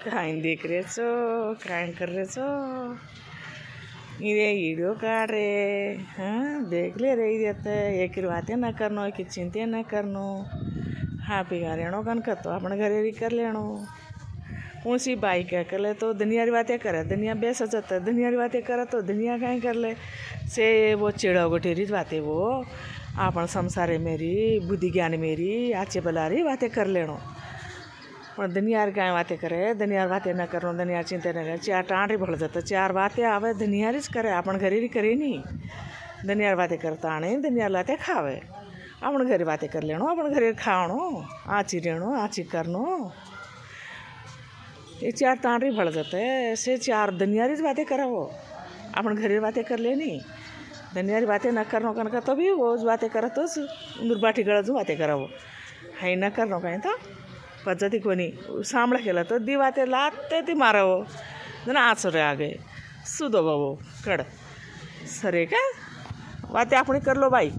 काय देख रहे छो, काय कर रहे छो? इरे वीडियो काट रे। हाँ देख ले रही देते एक बातें न करनो, एक चिंते न करनो। हाँ पिगा लेनो कन कर तो अपने घरे भी कर लेनो। ऊँची बाइक क्या कर ले तो दुनिया की बातें करे, दुनिया बेस जाता है। दुनिया की बातें करे तो दुनिया कहीं कर ले से वो चिड़ा गोटेरी बातें वो अपन संसारे मेरी बुद्धि ज्ञान मेरी आचे बलारी बातें कर लेनो। पर दुनिया की बातें करे, दुनिया बातें न करो, दुनिया चिंता न करे। चार टाँडे भड़ जाता, चार बातें आवे दुनिया रीच करे, अपन घरे री करे नहीं। दुनिया बातें करता आने, दुनिया बातें खावे, अपन घरे बातें कर लेनो, अपन घरे खाओ, आची रहनो, आची करनो। ये चार टाँडे भड़ जाते ऐसे चार दुनिया रीच बातें करा वो, अपन घरे बातें कर लेनी। दुनिया की बातें न करनो कन का तभी वो बातें करा तो दुर्बाठी गड़ा जो बातें करा वो है न करनो कहीं तो पद्धति कोणी सांभळा केला तर दी वाते लाते ती मारावं जण आचरे आगे सुदो बाबू कड सरे का वाते आपण करलो बाई।